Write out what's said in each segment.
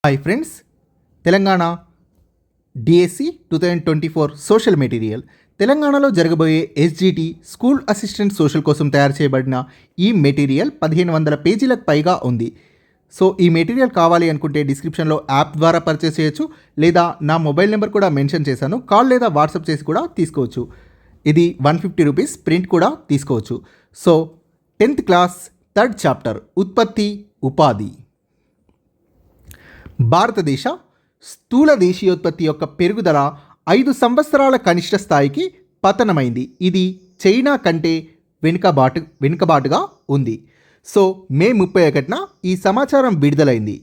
Hi friends, Telangana DSC 2024 social material తెలంగాణలో జరగబోయే SGT school assistant social కోసం తయారు చేయబడిన ఈ మెటీరియల్ 1500 పేజీలకు పైగా ఉంది. సో ఈ మెటీరియల్ కావాలి అనుకుంటే డిస్క్రిప్షన్లో యాప్ ద్వారా పర్చేస్ చేయొచ్చు, లేదా నా మొబైల్ నెంబర్ కూడా మెన్షన్ చేశాను, కాల్ లేదా వాట్సాప్ చేసి కూడా తీసుకోవచ్చు. ఇది 150 రూపీస్, ప్రింట్ కూడా తీసుకోవచ్చు. So 10th class 3rd chapter ఉత్పత్తి ఉపాధి. భారతదేశ స్థూల దేశీయోత్పత్తి యొక్క పెరుగుదల 5 సంవత్సరాల కనిష్ట స్థాయికి పతనమైంది. ఇది చైనా కంటే వెనుకబాటుగా ఉంది. సో మే 31న ఈ సమాచారం విడుదలైంది.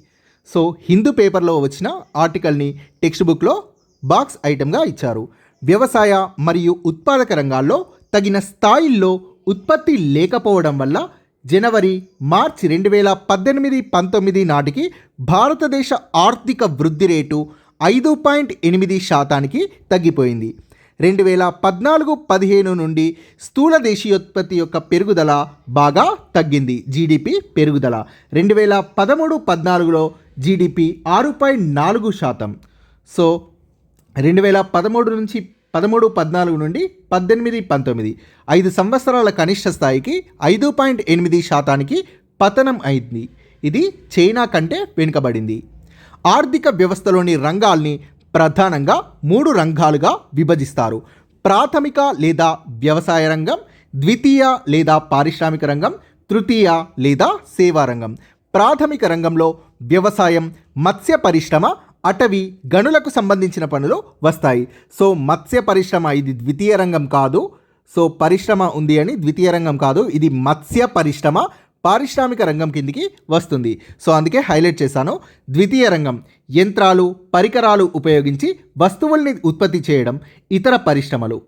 సో హిందూ పేపర్లో వచ్చిన ఆర్టికల్ని టెక్స్ట్ బుక్లో బాక్స్ ఐటమ్గా ఇచ్చారు. వ్యవసాయ మరియు ఉత్పాదక రంగాల్లో తగిన స్థాయిల్లో ఉత్పత్తి లేకపోవడం వల్ల జనవరి మార్చి 2018-19 నాటికి భారతదేశ ఆర్థిక వృద్ధి రేటు 5.8% తగ్గిపోయింది. 2014-15 నుండి స్థూల దేశీయోత్పత్తి యొక్క పెరుగుదల బాగా తగ్గింది. జీడిపి పెరుగుదల 2013-14లో జీడిపి 6.4%. సో 2013 నుంచి 13-14 నుండి 18-19 5 సంవత్సరాల కనిష్ట స్థాయికి 5.8% పతనం అయింది. ఇది చైనా కంటే వెనుకబడింది. ఆర్థిక వ్యవస్థలోని రంగాల్ని ప్రధానంగా 3 రంగాలుగా విభజిస్తారు. ప్రాథమిక లేదా వ్యవసాయ రంగం, ద్వితీయ లేదా పారిశ్రామిక రంగం, తృతీయ లేదా సేవా రంగం. ప్రాథమిక రంగంలో వ్యవసాయం, మత్స్య పరిశ్రమ, అటవీ, గనులకు సంబంధించిన పనులు వస్తాయి. సో మత్స్య పరిశ్రమ ఇది ద్వితీయ రంగం కాదు. సో పరిశ్రమ ఉంది అని ద్వితీయ రంగం కాదు, ఇది మత్స్య పరిశ్రమ పారిశ్రామిక రంగం కిందికి వస్తుంది. సో అందుకే హైలైట్ చేశాను. ద్వితీయ రంగం యంత్రాలు, పరికరాలు ఉపయోగించి వస్తువుల్ని ఉత్పత్తి చేయడం, ఇతర పరిశ్రమలు,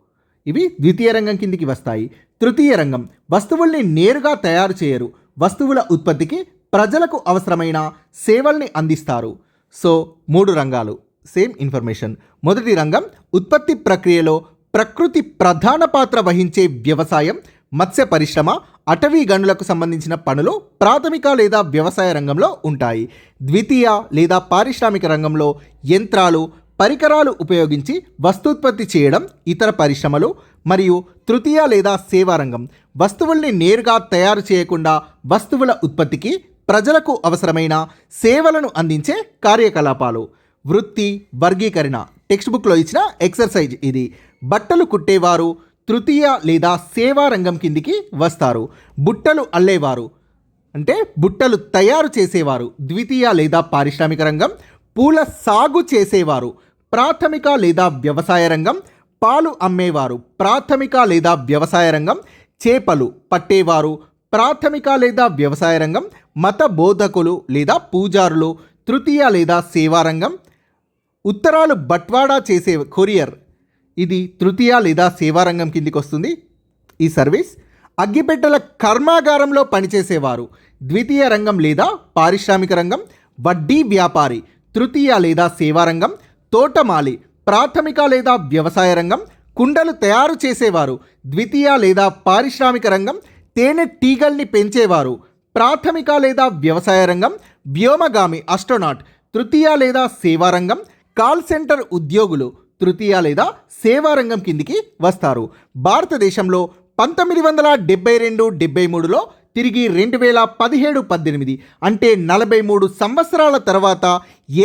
ఇవి ద్వితీయ రంగం కిందికి వస్తాయి. తృతీయ రంగం వస్తువుల్ని నేరుగా తయారు చేయరు, వస్తువుల ఉత్పత్తికి ప్రజలకు అవసరమైన సేవల్ని అందిస్తారు. సో 3 రంగాలు, సేమ్ ఇన్ఫర్మేషన్. మొదటి రంగం ఉత్పత్తి ప్రక్రియలో ప్రకృతి ప్రధాన పాత్ర వహించే వ్యవసాయం, మత్స్య పరిశ్రమ, అటవీ గనులకు సంబంధించిన పనులు ప్రాథమిక లేదా వ్యవసాయ రంగంలో ఉంటాయి. ద్వితీయ లేదా పారిశ్రామిక రంగంలో యంత్రాలు, పరికరాలు ఉపయోగించి వస్తూత్పత్తి చేయడం, ఇతర పరిశ్రమలు. మరియు తృతీయ లేదా సేవా రంగం వస్తువుల్ని నేరుగా తయారు చేయకుండా వస్తువుల ఉత్పత్తికి ప్రజలకు అవసరమైన సేవలను అందించే కార్యకలాపాలు. వృత్తి వర్గీకరణ టెక్స్ట్ బుక్లో ఇచ్చిన ఎక్సర్సైజ్ ఇది. బట్టలు కుట్టేవారు తృతీయ లేదా సేవా రంగం కిందికి వస్తారు. బుట్టలు అల్లేవారు అంటే బుట్టలు తయారు చేసేవారు ద్వితీయ లేదా పారిశ్రామిక రంగం. పూల సాగు చేసేవారు ప్రాథమిక లేదా వ్యవసాయ రంగం. పాలు అమ్మేవారు ప్రాథమిక లేదా వ్యవసాయ రంగం. చేపలు పట్టేవారు ప్రాథమిక లేదా వ్యవసాయ రంగం. మత బోధకులు లేదా పూజారులు తృతీయ లేదా సేవా రంగం. ఉత్తరాలు బట్వాడా చేసే కొరియర్, ఇది తృతీయ లేదా సేవా రంగం కిందికి వస్తుంది ఈ సర్వీస్. అగ్గిపెట్టెల కర్మాగారంలో పనిచేసేవారు ద్వితీయ రంగం లేదా పారిశ్రామిక రంగం. వడ్డీ వ్యాపారి తృతీయ లేదా సేవా రంగం. తోటమాలి ప్రాథమిక లేదా వ్యవసాయ రంగం. కుండలు తయారు చేసేవారు ద్వితీయ లేదా పారిశ్రామిక రంగం. తేనె టీగల్ని పెంచేవారు ప్రాథమిక లేదా వ్యవసాయ రంగం. వ్యోమగామి అస్ట్రోనాట్ తృతీయ లేదా సేవా రంగం. కాల్ సెంటర్ ఉద్యోగులు తృతీయ లేదా సేవా రంగం కిందికి వస్తారు. భారతదేశంలో 1972-73లో తిరిగి 2017-18 అంటే 43 సంవత్సరాల తర్వాత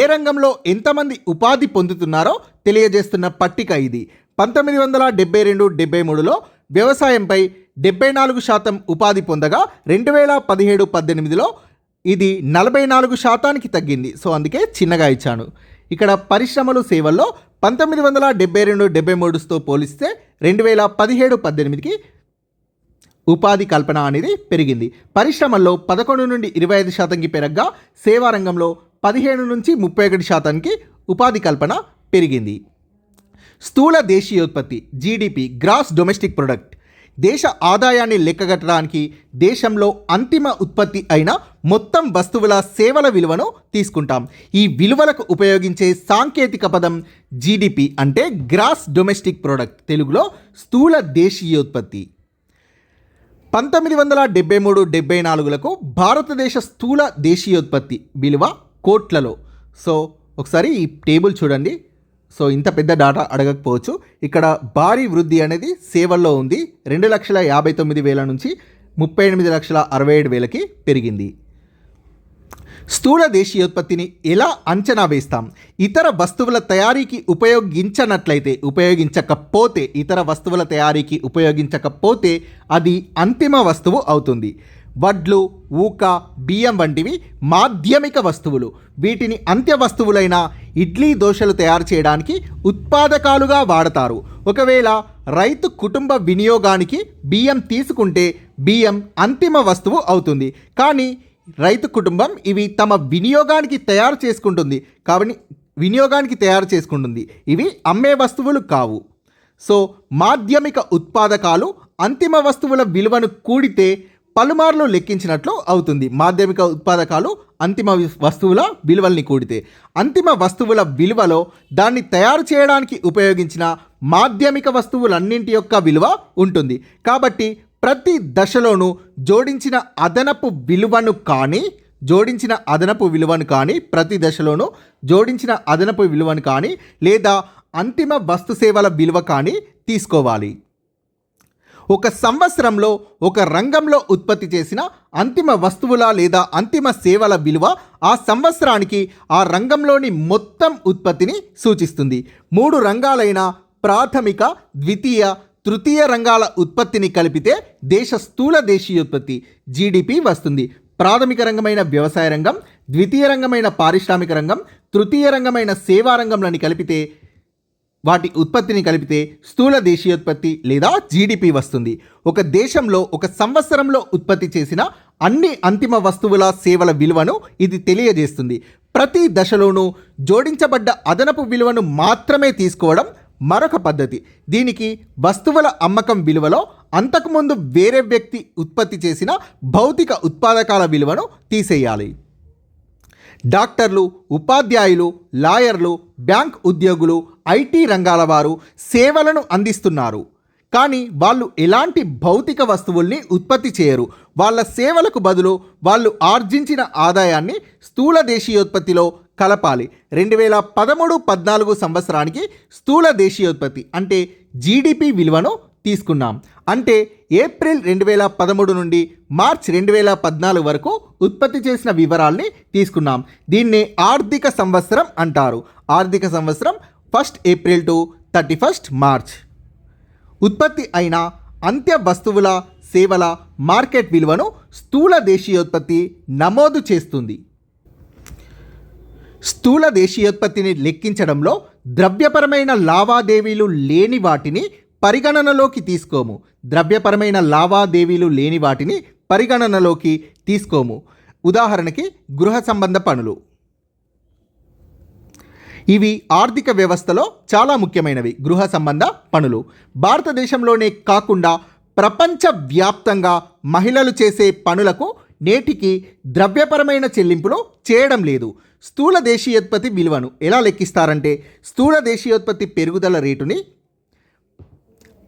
ఏ రంగంలో ఎంతమంది ఉపాధి పొందుతున్నారో తెలియజేస్తున్న పట్టిక ఇది. 1972-73లో వ్యవసాయంపై 74% ఉపాధి పొందగా 2017-18లో ఇది 44%కి తగ్గింది. సో అందుకే చిన్నగా ఇచ్చాను. ఇక్కడ పరిశ్రమలు సేవల్లో 1972-73తో పోలిస్తే 2017-18కి ఉపాధి కల్పన అనేది పెరిగింది. పరిశ్రమల్లో 11 నుండి 25%కి పెరగగా సేవా రంగంలో 15 నుంచి 31%కి ఉపాధి కల్పన పెరిగింది. స్థూల దేశీయోత్పత్తి జీడిపి గ్రాస్ డొమెస్టిక్ ప్రొడక్ట్ దేశ ఆదాయాన్ని లెక్కగట్టడానికి దేశంలో అంతిమ ఉత్పత్తి అయిన మొత్తం వస్తువుల సేవల విలువను తీసుకుంటాం. ఈ విలువలకు ఉపయోగించే సాంకేతిక పదం జీడిపి అంటే గ్రాస్ డొమెస్టిక్ ప్రొడక్ట్, తెలుగులో స్థూల దేశీయోత్పత్తి. 1973-74లకు భారతదేశ స్థూల దేశీయోత్పత్తి విలువ కోట్లలో, సో ఒకసారి ఈ టేబుల్ చూడండి. సో ఇంత పెద్ద డాటా అడగకపోవచ్చు. ఇక్కడ భారీ వృద్ధి అనేది సేవల్లో ఉంది. 2,59,000 నుంచి 38,67,000కి పెరిగింది. స్థూల దేశీయోత్పత్తిని ఎలా అంచనా వేస్తాం? ఇతర వస్తువుల తయారీకి ఉపయోగించకపోతే అది అంతిమ వస్తువు అవుతుంది. వడ్లు, ఊక, బియ్యం వంటివి మాధ్యమిక వస్తువులు. వీటిని అంత్య వస్తువులైన ఇడ్లీ, దోశలు తయారు చేయడానికి ఉత్పాదకాలుగా వాడతారు. ఒకవేళ రైతు కుటుంబ వినియోగానికి బియ్యం తీసుకుంటే బియ్యం అంతిమ వస్తువు అవుతుంది. కానీ రైతు కుటుంబం ఇవి తమ వినియోగానికి తయారు చేసుకుంటుంది. ఇవి అమ్మే వస్తువులు కావు. సో మాధ్యమిక ఉత్పాదకాలు అంతిమ వస్తువుల విలువను కూడితే పలుమార్లు లెక్కించినట్లు అవుతుంది. మాధ్యమిక ఉత్పాదకాలు అంతిమ వస్తువుల విలువల్ని కూడితే అంతిమ వస్తువుల విలువలో దాన్ని తయారు చేయడానికి ఉపయోగించిన మాధ్యమిక వస్తువులన్నింటి యొక్క విలువ ఉంటుంది. కాబట్టి ప్రతి దశలోనూ జోడించిన అదనపు విలువను కానీ లేదా అంతిమ వస్తు సేవల విలువ కానీ తీసుకోవాలి. ఒక సంవత్సరంలో ఒక రంగంలో ఉత్పత్తి చేసిన అంతిమ వస్తువుల లేదా అంతిమ సేవల విలువ ఆ సంవత్సరానికి ఆ రంగంలోని మొత్తం ఉత్పత్తిని సూచిస్తుంది. 3 రంగాలైన ప్రాథమిక, ద్వితీయ, తృతీయ రంగాల ఉత్పత్తిని కలిపితే దేశ స్థూల దేశీయోత్పత్తి జీడిపి వస్తుంది. ప్రాథమిక రంగమైన వ్యవసాయ రంగం, ద్వితీయ రంగమైన పారిశ్రామిక రంగం, తృతీయ రంగమైన సేవా రంగంలోని వాటి ఉత్పత్తిని కలిపితే స్థూల దేశీయోత్పత్తి లేదా జీడిపి వస్తుంది. ఒక దేశంలో ఒక సంవత్సరంలో ఉత్పత్తి చేసిన అన్ని అంతిమ వస్తువుల సేవల విలువను ఇది తెలియజేస్తుంది. ప్రతి దశలోనూ జోడించబడ్డ అదనపు విలువను మాత్రమే తీసుకోవడం మరొక పద్ధతి. దీనికి వస్తువుల అమ్మకం విలువలో అంతకుముందు వేరే వ్యక్తి ఉత్పత్తి చేసిన భౌతిక ఉత్పాదకాల విలువను తీసేయాలి. డాక్టర్లు, ఉపాధ్యాయులు, లాయర్లు, బ్యాంక్ ఉద్యోగులు, ఐటీ రంగాల వారు సేవలను అందిస్తున్నారు. కానీ వాళ్ళు ఎలాంటి భౌతిక వస్తువుల్ని ఉత్పత్తి చేయరు. వాళ్ళ సేవలకు బదులు వాళ్ళు ఆర్జించిన ఆదాయాన్ని స్థూల దేశీయోత్పత్తిలో కలపాలి. 2013-14 సంవత్సరానికి స్థూల దేశీయోత్పత్తి అంటే జీడిపి విలువను తీసుకున్నాం. అంటే ఏప్రిల్ 2013 నుండి మార్చ్ 2014 వరకు ఉత్పత్తి చేసిన వివరాల్ని తీసుకున్నాం. దీన్నే ఆర్థిక సంవత్సరం అంటారు. ఆర్థిక సంవత్సరం 1 ఏప్రిల్ టు 31 మార్చ్. ఉత్పత్తి అయిన అంత్య వస్తువుల, సేవల మార్కెట్ విలువను స్థూల దేశీయోత్పత్తి నమోదు చేస్తుంది. స్థూల దేశీయోత్పత్తిని లెక్కించడంలో ద్రవ్యపరమైన లావాదేవీలు లేని వాటిని పరిగణనలోకి తీసుకోము. ఉదాహరణకి గృహ సంబంధ పనులు. ఇవి ఆర్థిక వ్యవస్థలో చాలా ముఖ్యమైనవి. గృహ సంబంధ పనులు భారతదేశంలోనే కాకుండా ప్రపంచవ్యాప్తంగా మహిళలు చేసే పనులకు నేటికి ద్రవ్యపరమైన చెల్లింపులు చేయడం లేదు. స్థూల దేశీయోత్పత్తి విలువను ఎలా లెక్కిస్తారంటే స్థూల దేశీయోత్పత్తి పెరుగుదల రేటుని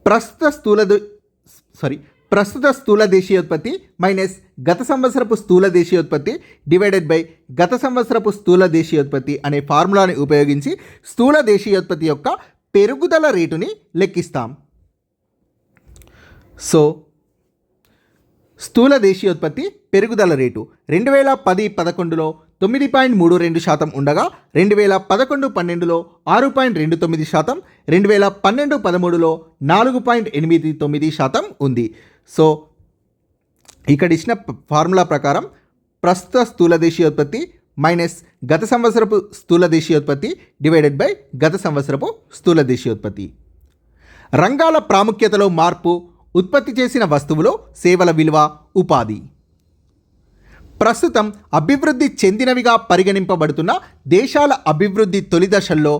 ప్రస్తుత స్థూల దేశీయోత్పత్తి మైనస్ గత సంవత్సరపు స్థూల దేశీయోత్పత్తి డివైడెడ్ బై గత సంవత్సరపు స్థూల దేశీయోత్పత్తి అనే ఫార్ములాని ఉపయోగించి స్థూల దేశీయోత్పత్తి యొక్క పెరుగుదల రేటుని లెక్కిస్తాం. సో స్థూల దేశీయోత్పత్తి పెరుగుదల రేటు 2010-11లో 9.32% ఉండగా 2011-12లో 6.29%, 2012-13లో 4.89% ఉంది. సో ఇక్కడ ఇచ్చిన ఫార్ములా ప్రకారం ప్రస్తుత స్థూల దేశీయోత్పత్తి మైనస్ గత సంవత్సరపు స్థూల దేశీయోత్పత్తి డివైడెడ్ బై గత సంవత్సరపు స్థూల దేశీయోత్పత్తి. రంగాల ప్రాముఖ్యతలో మార్పు, ఉత్పత్తి చేసిన వస్తువులు, సేవల విలువ, ఉపాధి. ప్రస్తుతం అభివృద్ధి చెందినవిగా పరిగణింపబడుతున్న దేశాల అభివృద్ధి తొలి దశల్లో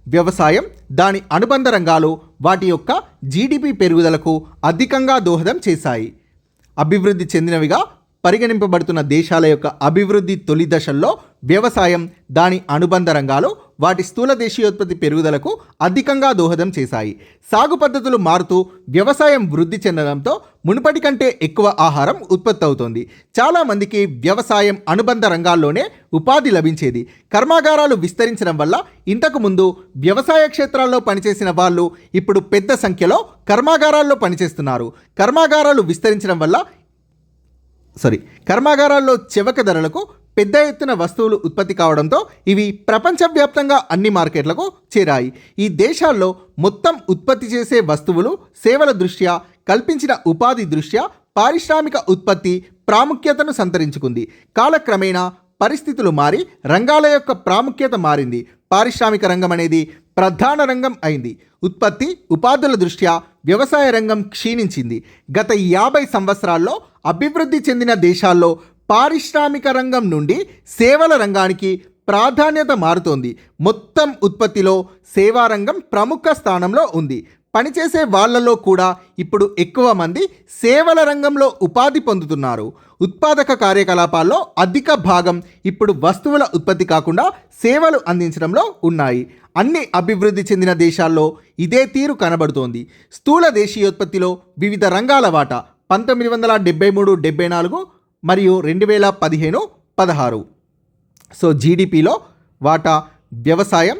వ్యవసాయం, దాని అనుబంధ రంగాలు వాటి యొక్క జీడిపి పెరుగుదలకు అధికంగా దోహదం చేశాయి. అభివృద్ధి చెందినవిగా పరిగణింపబడుతున్న దేశాల యొక్క అభివృద్ధి తొలి దశల్లో వ్యవసాయం, దాని అనుబంధ రంగాలు వాటి స్థూల దేశీయోత్పత్తి పెరుగుదలకు అధికంగా దోహదం చేశాయి. సాగు పద్ధతులు మారుతూ వ్యవసాయం వృద్ధి చెందడంతో మునుపటి కంటే ఎక్కువ ఆహారం ఉత్పత్తి అవుతోంది. చాలామందికి వ్యవసాయం అనుబంధ రంగాల్లోనే ఉపాధి లభించేది. కర్మాగారాలు విస్తరించడం వల్ల ఇంతకు ముందు వ్యవసాయ క్షేత్రాల్లో పనిచేసిన వాళ్ళు ఇప్పుడు పెద్ద సంఖ్యలో కర్మాగారాల్లో పనిచేస్తున్నారు. కర్మాగారాల్లో చవక ధరలకు పెద్ద ఎత్తున వస్తువులు ఉత్పత్తి కావడంతో ఇవి ప్రపంచవ్యాప్తంగా అన్ని మార్కెట్లకు చేరాయి. ఈ దేశాల్లో మొత్తం ఉత్పత్తి చేసే వస్తువులు, సేవల దృష్ట్యా కల్పించిన ఉపాధి దృష్ట్యా పారిశ్రామిక ఉత్పత్తి ప్రాముఖ్యతను సంతరించుకుంది. కాలక్రమేణా పరిస్థితులు మారి రంగాల యొక్క ప్రాముఖ్యత మారింది. పారిశ్రామిక రంగం అనేది ప్రధాన రంగం అయింది. ఉత్పత్తి, ఉపాధుల దృష్ట్యా వ్యవసాయ రంగం క్షీణించింది. గత 50 సంవత్సరాల్లో అభివృద్ధి చెందిన దేశాల్లో పారిశ్రామిక రంగం నుండి సేవల రంగానికి ప్రాధాన్యత మారుతోంది. మొత్తం ఉత్పత్తిలో సేవా రంగం ప్రముఖ స్థానంలో ఉంది. పనిచేసే వాళ్ళలో కూడా ఇప్పుడు ఎక్కువ మంది సేవల రంగంలో ఉపాధి పొందుతున్నారు. ఉత్పాదక కార్యకలాపాల్లో అధిక భాగం ఇప్పుడు వస్తువుల ఉత్పత్తి కాకుండా సేవలు అందించడంలో ఉన్నాయి. అన్ని అభివృద్ధి చెందిన దేశాల్లో ఇదే తీరు కనబడుతోంది. స్థూల దేశీయోత్పత్తిలో వివిధ రంగాల వాటా 1973-74 మరియు 2015-16. సో జీడిపిలో వాటా వ్యవసాయం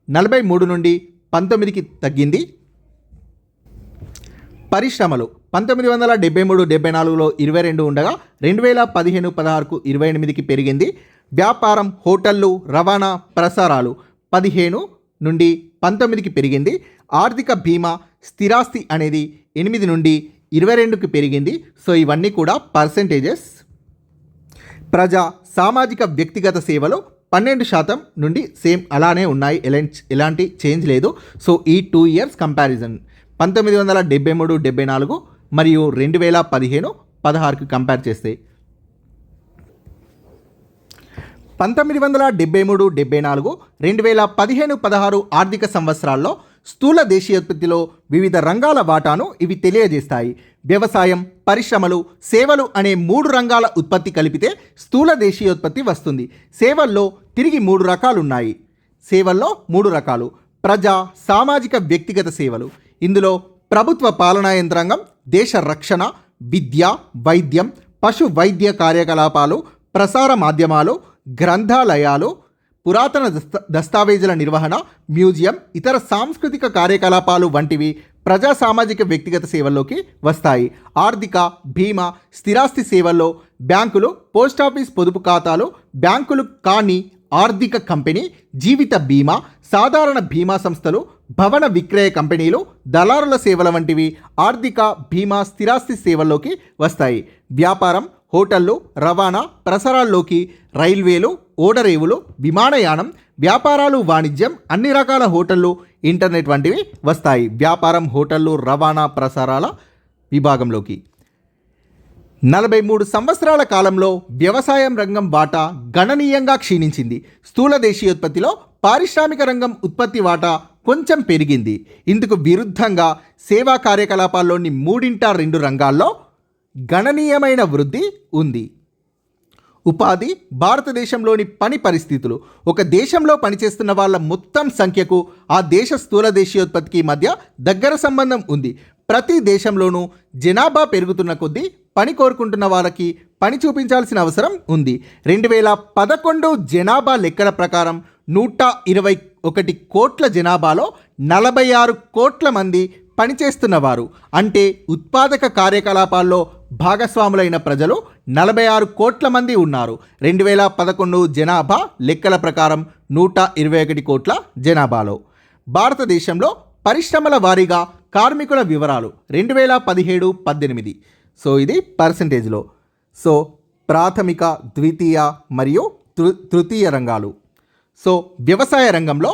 43 నుండి 19కి తగ్గింది. పరిశ్రమలు 1973-74లో 22 ఉండగా 2015-16కు 28కి పెరిగింది. వ్యాపారం, హోటళ్ళు, రవాణా, ప్రసారాలు 15 నుండి 19కి పెరిగింది. ఆర్థిక బీమా, స్థిరాస్తి అనేది 8 నుండి 22కి పెరిగింది. సో ఇవన్నీ కూడా పర్సెంటేజెస్. ప్రజా సామాజిక వ్యక్తిగత సేవలు 12% నుండి సేమ్ అలానే ఉన్నాయి. ఎలాంటి చేంజ్ లేదు. సో ఈ 2 ఇయర్స్ కంపారిజన్ 1973-74 మరియు 2015-16కి కంపేర్ చేస్తే 1973-74, 2015-16 ఆర్థిక సంవత్సరాల్లో స్థూల దేశీయోత్పత్తిలో వివిధ రంగాల వాటాను ఇవి తెలియజేస్తాయి. వ్యవసాయం, పరిశ్రమలు, సేవలు అనే 3 రంగాల ఉత్పత్తి కలిపితే స్థూల దేశీయోత్పత్తి వస్తుంది. సేవల్లో తిరిగి 3 రకాలున్నాయి. ప్రజా సామాజిక వ్యక్తిగత సేవలు. ఇందులో ప్రభుత్వ పాలనా యంత్రాంగం, దేశ రక్షణ, విద్య, వైద్యం, పశు వైద్య కార్యకలాపాలు, ప్రసార మాధ్యమాలు, గ్రంథాలయాలు, పురాతన దస్తావేజుల నిర్వహణ, మ్యూజియం, ఇతర సాంస్కృతిక కార్యకలాపాలు వంటివి ప్రజా సామాజిక వ్యక్తిగత సేవల్లోకి వస్తాయి. ఆర్థిక, బీమా, స్థిరాస్తి సేవల్లో బ్యాంకులు, పోస్టాఫీస్ పొదుపు ఖాతాలు, బ్యాంకులు కాని ఆర్థిక కంపెనీ, జీవిత బీమా, సాధారణ బీమా సంస్థలు, భవన విక్రయ కంపెనీలు, దళారుల సేవల వంటివి ఆర్థిక, బీమా, స్థిరాస్తి సేవల్లోకి వస్తాయి. వ్యాపారం, హోటళ్ళు, రవాణా, ప్రసారాల్లోకి రైల్వేలు, ఓడరేవులు, విమానయానం, వ్యాపారాలు, వాణిజ్యం, అన్ని రకాల హోటళ్ళు, ఇంటర్నెట్ వంటివి వస్తాయి. వ్యాపారం, హోటళ్ళు, రవాణా, ప్రసారాల విభాగంలోకి 43 సంవత్సరాల కాలంలో వ్యవసాయం రంగం వాటా గణనీయంగా క్షీణించింది. స్థూల దేశీయోత్పత్తిలో పారిశ్రామిక రంగం ఉత్పత్తి వాటా కొంచెం పెరిగింది. ఇందుకు విరుద్ధంగా సేవా కార్యకలాపాల్లోని 3/2 రంగాల్లో గణనీయమైన వృద్ధి ఉంది. ఉపాధి, భారతదేశంలోని పని పరిస్థితులు. ఒక దేశంలో పనిచేస్తున్న వాళ్ళ మొత్తం సంఖ్యకు ఆ దేశ స్థూల దేశీయోత్పత్తికి మధ్య దగ్గర సంబంధం ఉంది. ప్రతి దేశంలోనూ జనాభా పెరుగుతున్న కొద్దీ పని కోరుకుంటున్న వాళ్ళకి పని చూపించాల్సిన అవసరం ఉంది. 2011 జనాభా లెక్కల ప్రకారం 121 కోట్ల జనాభాలో 46 కోట్ల మంది పనిచేస్తున్నవారు, అంటే ఉత్పాదక కార్యకలాపాల్లో భాగస్వాములైన ప్రజలు 46 కోట్ల మంది ఉన్నారు. 2011 జనాభా లెక్కల ప్రకారం 121 కోట్ల జనాభాలో. భారతదేశంలో పరిశ్రమల వారీగా కార్మికుల వివరాలు 2017-18. సో ఇది పర్సంటేజ్లో. సో ప్రాథమిక, ద్వితీయ మరియు తృతీయ రంగాలు. సో వ్యవసాయ రంగంలో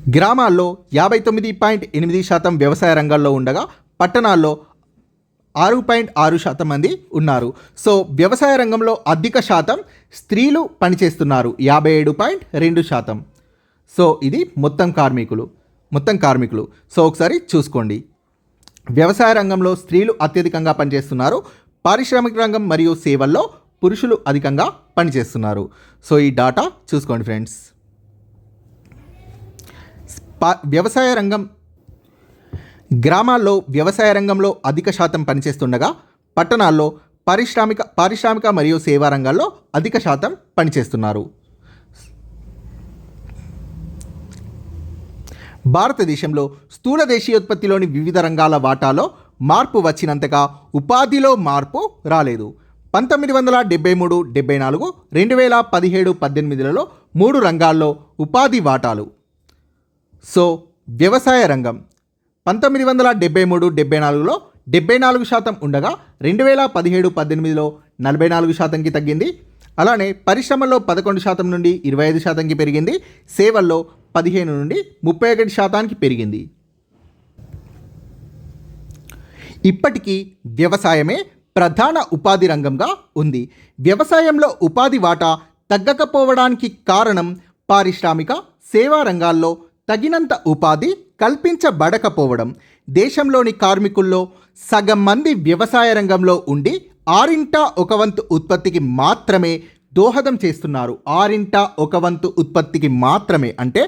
గ్రామాల్లో 59.8% వ్యవసాయ రంగాల్లో ఉండగా పట్టణాల్లో 6.6% మంది ఉన్నారు. సో వ్యవసాయ రంగంలో అధిక శాతం స్త్రీలు పనిచేస్తున్నారు, 57.2%. సో ఇది మొత్తం కార్మికులు. సో ఒకసారి చూసుకోండి. వ్యవసాయ రంగంలో స్త్రీలు అత్యధికంగా పనిచేస్తున్నారు. పారిశ్రామిక రంగం మరియు సేవల్లో పురుషులు అధికంగా పనిచేస్తున్నారు. సో ఈ డాటా చూసుకోండి ఫ్రెండ్స్. వ్యవసాయ రంగం గ్రామాల్లో వ్యవసాయ రంగంలో అధిక శాతం పనిచేస్తుండగా పట్టణాల్లో పారిశ్రామిక మరియు సేవా రంగాల్లో అధిక శాతం పనిచేస్తున్నారు. భారతదేశంలో స్థూల దేశీయోత్పత్తిలోని వివిధ రంగాల వాటాలో మార్పు వచ్చినంతగా ఉపాధిలో మార్పు రాలేదు. 1973-74, 2017-18లలో 3 రంగాల్లో ఉపాధి వాటాలు. సో వ్యవసాయ రంగం 1973-74లో 74% ఉండగా 2017-18లో 44%కి తగ్గింది. అలానే పరిశ్రమల్లో 11% నుండి 25%కి పెరిగింది. సేవల్లో 15 నుండి 31%కి పెరిగింది. ఇప్పటికీ వ్యవసాయమే ప్రధాన ఉపాధి రంగంగా ఉంది. వ్యవసాయంలో ఉపాధి వాటా తగ్గకపోవడానికి కారణం పారిశ్రామిక సేవా రంగాల్లో తగినంత ఉపాధి కల్పించబడకపోవడం. దేశంలోని కార్మికుల్లో సగం మంది వ్యవసాయ రంగంలో ఉండి 1/6 ఉత్పత్తికి మాత్రమే దోహదం చేస్తున్నారు. 1/6 ఉత్పత్తికి మాత్రమే, అంటే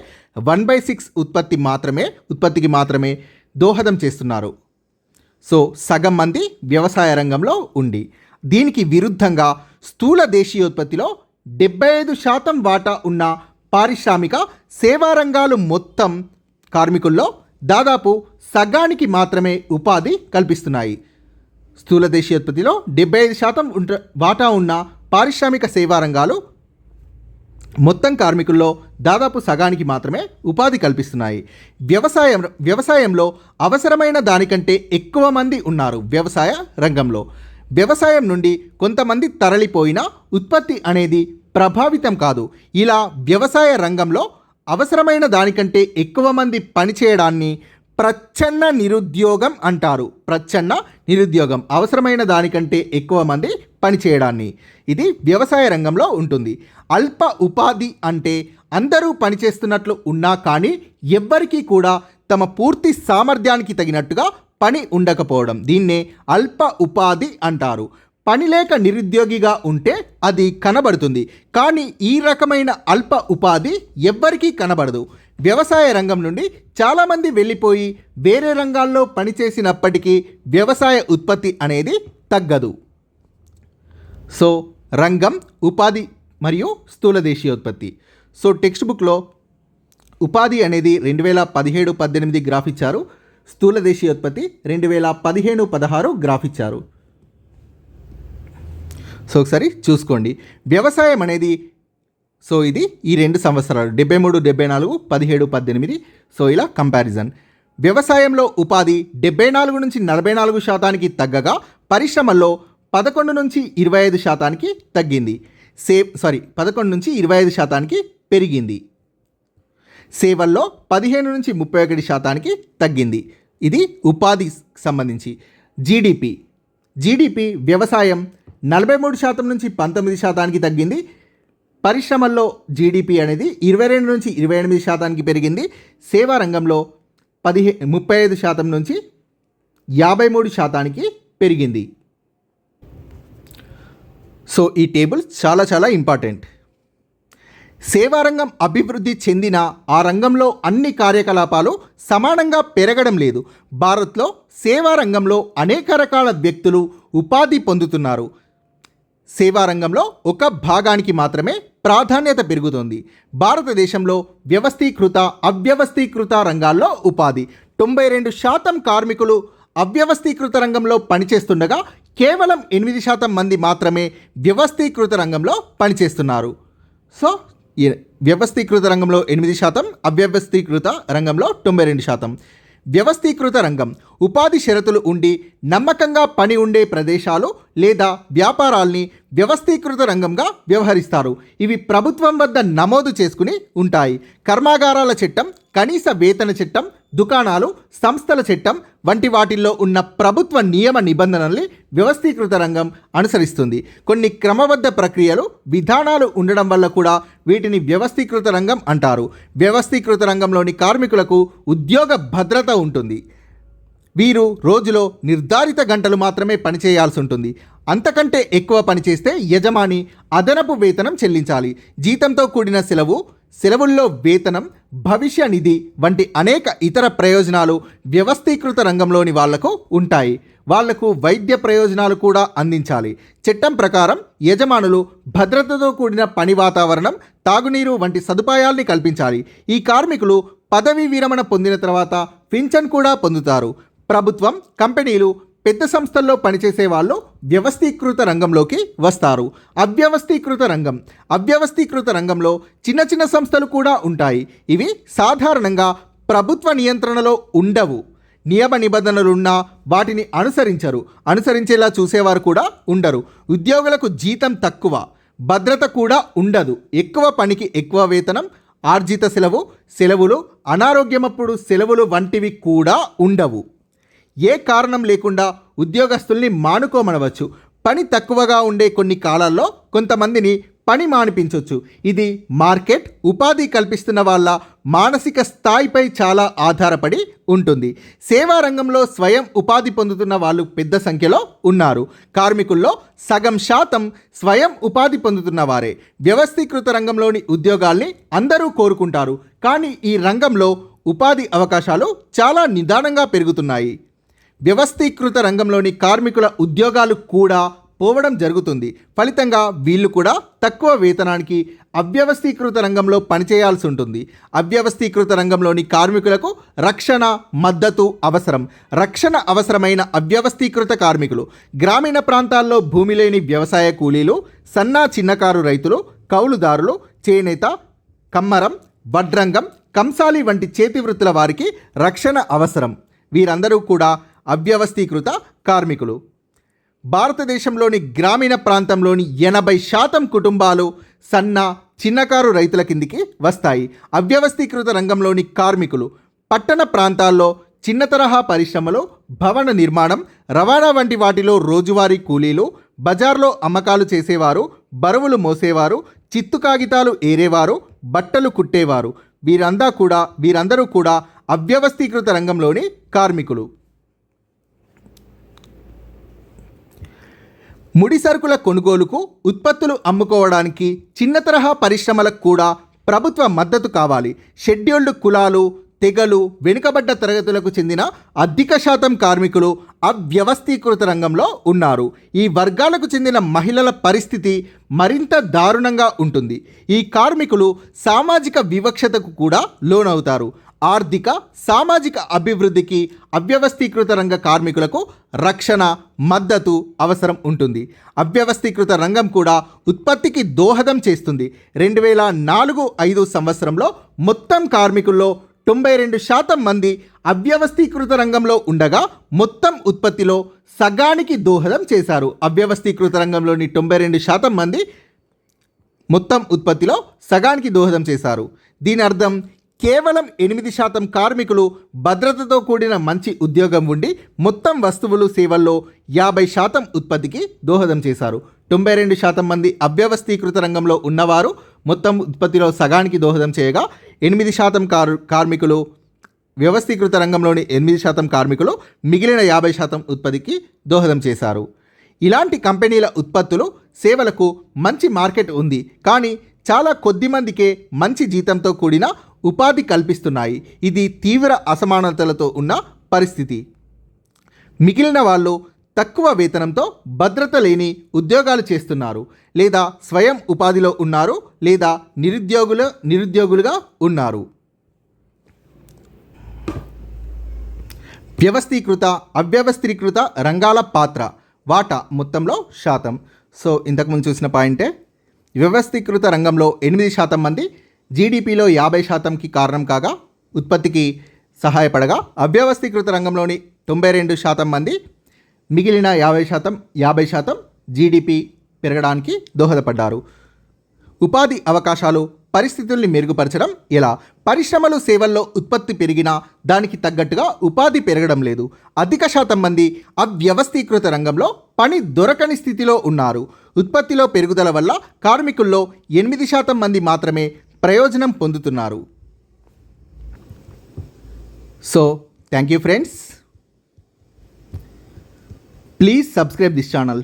1/6 ఉత్పత్తికి మాత్రమే దోహదం చేస్తున్నారు. సో సగం మంది వ్యవసాయ రంగంలో ఉండి, దీనికి విరుద్ధంగా స్థూల దేశీయోత్పత్తిలో 75% వాటా ఉన్న పారిశ్రామిక సేవా రంగాలు మొత్తం కార్మికుల్లో దాదాపు సగానికి మాత్రమే ఉపాధి కల్పిస్తున్నాయి. స్థూల దేశీయోత్పత్తిలో 75% వాటా ఉన్న పారిశ్రామిక సేవా రంగాలు మొత్తం కార్మికుల్లో దాదాపు సగానికి మాత్రమే ఉపాధి కల్పిస్తున్నాయి. వ్యవసాయంలో అవసరమైన దానికంటే ఎక్కువ మంది ఉన్నారు. వ్యవసాయ రంగంలో వ్యవసాయం నుండి కొంతమంది తరలిపోయినా ఉత్పత్తి అనేది ప్రభావితం కాదు. ఇలా వ్యవసాయ రంగంలో అవసరమైన దానికంటే ఎక్కువ మంది పనిచేయడాన్ని ప్రచ్ఛన్న నిరుద్యోగం అంటారు. ప్రచ్ఛన్న నిరుద్యోగం, అవసరమైన దానికంటే ఎక్కువ మంది పనిచేయడాన్ని. ఇది వ్యవసాయ రంగంలో ఉంటుంది. అల్ప ఉపాధి అంటే అందరూ పనిచేస్తున్నట్లు ఉన్నా కానీ ఎవ్వరికీ కూడా తమ పూర్తి సామర్థ్యానికి తగినట్టుగా పని ఉండకపోవడం. దీన్నే అల్ప ఉపాధి అంటారు. పని లేక నిరుద్యోగిగా ఉంటే అది కనబడుతుంది, కానీ ఈ రకమైన అల్ప ఉపాధి ఎవ్వరికీ కనబడదు. వ్యవసాయ రంగం నుండి చాలామంది వెళ్ళిపోయి వేరే రంగాల్లో పనిచేసినప్పటికీ వ్యవసాయ ఉత్పత్తి అనేది తగ్గదు. సో రంగం, ఉపాధి మరియు స్థూల దేశీయోత్పత్తి. సో టెక్స్ట్ బుక్లో ఉపాధి అనేది 2017-18 గ్రాఫ్ ఇచ్చారు. స్థూల దేశీయోత్పత్తి 2015-16 గ్రాఫ్ ఇచ్చారు. సో ఒకసారి చూసుకోండి. వ్యవసాయం అనేది సో ఇది ఈ 2 సంవత్సరాలు 73-74, 17-18. సో ఇలా కంపారిజన్. వ్యవసాయంలో ఉపాధి 74 నుంచి 44%కి తగ్గగా పరిశ్రమల్లో 11 నుంచి 25%కి తగ్గింది. 11 నుంచి 25%కి పెరిగింది. సేవల్లో 15 నుంచి 31%కి తగ్గింది. ఇది ఉపాధికి సంబంధించి. జీడిపి వ్యవసాయం 43% నుంచి 19%కి తగ్గింది. పరిశ్రమల్లో జీడిపి అనేది 22 నుంచి 28%కి పెరిగింది. సేవా రంగంలో 35% నుంచి 53%కి పెరిగింది. సో ఈ టేబుల్ చాలా చాలా ఇంపార్టెంట్. సేవారంగం అభివృద్ధి చెందిన ఆ రంగంలో అన్ని కార్యకలాపాలు సమానంగా పెరగడం లేదు. భారత్లో సేవా రంగంలో అనేక రకాల వ్యక్తులు ఉపాధి పొందుతున్నారు. సేవా రంగంలో ఒక భాగానికి మాత్రమే ప్రాధాన్యత పెరుగుతోంది. భారతదేశంలో వ్యవస్థీకృత, అవ్యవస్థీకృత రంగాల్లో ఉపాధి 92% కార్మికులు అవ్యవస్థీకృత రంగంలో పనిచేస్తుండగా కేవలం 8% మంది మాత్రమే వ్యవస్థీకృత రంగంలో పనిచేస్తున్నారు. సో వ్యవస్థీకృత రంగంలో 8%, అవ్యవస్థీకృత రంగంలో 92%. వ్యవస్థీకృత రంగం ఉపాధి షరతులు ఉండి నమ్మకంగా పని ఉండే ప్రదేశాలు లేదా వ్యాపారాల్ని వ్యవస్థీకృత రంగంగా వ్యవహరిస్తారు. ఇవి ప్రభుత్వం వద్ద నమోదు చేసుకుని ఉంటాయి. కర్మాగారాల చట్టం, కనీస వేతన చట్టం, దుకాణాలు, సంస్థల చట్టం వంటి వాటిల్లో ఉన్న ప్రభుత్వ నియమ నిబంధనల్ని వ్యవస్థీకృత రంగం అనుసరిస్తుంది. కొన్ని క్రమబద్ధ ప్రక్రియలు, విధానాలు ఉండడం వల్ల కూడా వీటిని వ్యవస్థీకృత రంగం అంటారు. వ్యవస్థీకృత రంగంలోని కార్మికులకు ఉద్యోగ భద్రత ఉంటుంది. వీరు రోజులో నిర్ధారిత గంటలు మాత్రమే పనిచేయాల్సి ఉంటుంది. అంతకంటే ఎక్కువ పనిచేస్తే యజమాని అదనపు వేతనం చెల్లించాలి. జీతంతో కూడిన సెలవు, సెలవుల్లో వేతనం, భవిష్య నిధి వంటి అనేక ఇతర ప్రయోజనాలు వ్యవస్థీకృత రంగంలోని వాళ్లకు ఉంటాయి. వాళ్లకు వైద్య ప్రయోజనాలు కూడా అందించాలి. చట్టం ప్రకారం యజమానులు భద్రతతో కూడిన పని వాతావరణం, తాగునీరు వంటి సదుపాయాల్ని కల్పించాలి. ఈ కార్మికులు పదవీ విరమణ పొందిన తర్వాత పింఛన్ కూడా పొందుతారు. ప్రభుత్వం, కంపెనీలు, పెద్ద సంస్థల్లో పనిచేసే వాళ్ళు వ్యవస్థీకృత రంగంలోకి వస్తారు. అవ్యవస్థీకృత రంగంలో చిన్న చిన్న సంస్థలు కూడా ఉంటాయి. ఇవి సాధారణంగా ప్రభుత్వ నియంత్రణలో ఉండవు. నియమ నిబంధనలున్నా వాటిని అనుసరించేలా చూసేవారు కూడా ఉండరు. ఉద్యోగులకు జీతం తక్కువ, భద్రత కూడా ఉండదు. ఎక్కువ పనికి ఎక్కువ వేతనం, ఆర్జిత సెలవులు, అనారోగ్యమప్పుడు సెలవులు వంటివి కూడా ఉండవు. ఏ కారణం లేకుండా ఉద్యోగస్తుల్ని మానుకోమనవచ్చు. పని తక్కువగా ఉండే కొన్ని కాలాల్లో కొంతమందిని పని మానిపించవచ్చు. ఇది మార్కెట్, ఉపాధి కల్పిస్తున్న వాళ్ళ మానసిక స్థాయిపై చాలా ఆధారపడి ఉంటుంది. సేవా రంగంలో స్వయం ఉపాధి పొందుతున్న వాళ్ళు పెద్ద సంఖ్యలో ఉన్నారు. కార్మికుల్లో సగం శాతం స్వయం ఉపాధి పొందుతున్న వారే. వ్యవస్థీకృత రంగంలోని ఉద్యోగాల్ని అందరూ కోరుకుంటారు, కానీ ఈ రంగంలో ఉపాధి అవకాశాలు చాలా నిదానంగా పెరుగుతున్నాయి. వ్యవస్థీకృత రంగంలోని కార్మికుల ఉద్యోగాలు కూడా పోవడం జరుగుతుంది. ఫలితంగా వీళ్ళు కూడా తక్కువ వేతనానికి అవ్యవస్థీకృత రంగంలో పనిచేయాల్సి ఉంటుంది. అవ్యవస్థీకృత రంగంలోని కార్మికులకు రక్షణ, మద్దతు అవసరం. రక్షణ అవసరమైన అవ్యవస్థీకృత కార్మికులు గ్రామీణ ప్రాంతాల్లో భూమి లేని వ్యవసాయ కూలీలు, సన్నా చిన్నకారు రైతులు, కౌలుదారులు, చేనేత, కమ్మరం, వడ్రంగం, కంసాలి వంటి చేతి వృత్తుల వారికి రక్షణ అవసరం. వీరందరూ కూడా అవ్యవస్థీకృత కార్మికులు. భారతదేశంలోని గ్రామీణ ప్రాంతంలోని 80% కుటుంబాలు సన్న, చిన్నకారు రైతుల కిందికి వస్తాయి. అవ్యవస్థీకృత రంగంలోని కార్మికులు పట్టణ ప్రాంతాల్లో చిన్న తరహా పరిశ్రమలు, భవన నిర్మాణం, రవాణా వంటి వాటిలో రోజువారీ కూలీలు, బజార్లో అమ్మకాలు చేసేవారు, బరువులు మోసేవారు, చిత్తు కాగితాలు ఏరేవారు, బట్టలు కుట్టేవారు, వీరందరూ కూడా అవ్యవస్థీకృత రంగంలోని కార్మికులు. ముడి సరుకుల కొనుగోలుకు, ఉత్పత్తులు అమ్ముకోవడానికి చిన్న తరహా పరిశ్రమలకు కూడా ప్రభుత్వ మద్దతు కావాలి. షెడ్యూల్డ్ కులాలు, తెగలు, వెనుకబడ్డ తరగతులకు చెందిన అధిక శాతం కార్మికులు అవ్యవస్థీకృత రంగంలో ఉన్నారు. ఈ వర్గాలకు చెందిన మహిళల పరిస్థితి మరింత దారుణంగా ఉంటుంది. ఈ కార్మికులు సామాజిక వివక్షతకు కూడా లోనవుతారు. ఆర్థిక, సామాజిక అభివృద్ధికి అవ్యవస్థీకృత రంగ కార్మికులకు రక్షణ, మద్దతు అవసరం ఉంటుంది. అవ్యవస్థీకృత రంగం కూడా ఉత్పత్తికి దోహదం చేస్తుంది. 2004-05 సంవత్సరంలో మొత్తం కార్మికుల్లో 92% మంది అవ్యవస్థీకృత రంగంలో ఉండగా మొత్తం ఉత్పత్తిలో సగానికి దోహదం చేశారు. అవ్యవస్థీకృత రంగంలోని 92% మంది మొత్తం ఉత్పత్తిలో సగానికి దోహదం చేశారు. దీని అర్థం కేవలం 8% కార్మికులు భద్రతతో కూడిన మంచి ఉద్యోగం ఉండి మొత్తం వస్తువులు, సేవల్లో 50% ఉత్పత్తికి దోహదం చేశారు. 92% మంది అవ్యవస్థీకృత రంగంలో ఉన్నవారు మొత్తం ఉత్పత్తిలో సగానికి దోహదం చేయగా 8% కార్మికులు, వ్యవస్థీకృత రంగంలోని 8% కార్మికులు మిగిలిన 50% ఉత్పత్తికి దోహదం చేశారు. ఇలాంటి కంపెనీల ఉత్పత్తులు, సేవలకు మంచి మార్కెట్ ఉంది, కానీ చాలా కొద్ది మందికే మంచి జీతంతో కూడిన ఉపాధి కల్పిస్తున్నాయి. ఇది తీవ్ర అసమానతలతో ఉన్న పరిస్థితి. మిగిలిన వాళ్ళు తక్కువ వేతనంతో భద్రత లేని ఉద్యోగాలు చేస్తున్నారు, లేదా స్వయం ఉపాధిలో ఉన్నారు, లేదా నిరుద్యోగులుగా ఉన్నారు. వ్యవస్థీకృత, అవ్యవస్థీకృత రంగాల పాత్ర, వాటా మొత్తంలో శాతం. సో ఇంతకుముందు చూసిన పాయింటే, వ్యవస్థీకృత రంగంలో 8% మంది జీడిపిలో 50%కి కారణం కాగా ఉత్పత్తికి సహాయపడగా, అవ్యవస్థీకృత రంగంలోని 92% మంది మిగిలిన 50% జీడిపి పెరగడానికి దోహదపడ్డారు. ఉపాధి అవకాశాలు, పరిస్థితుల్ని మెరుగుపరచడం ఎలా? పరిశ్రమలు, సేవల్లో ఉత్పత్తి పెరిగినా దానికి తగ్గట్టుగా ఉపాధి పెరగడం లేదు. అధిక శాతం మంది అవ్యవస్థీకృత రంగంలో పని దొరకని స్థితిలో ఉన్నారు. ఉత్పత్తిలో పెరుగుదల వల్ల కార్మికుల్లో 8% మంది మాత్రమే ప్రయోజనం పొందుతున్నారు. So thank you friends. Please subscribe this channel.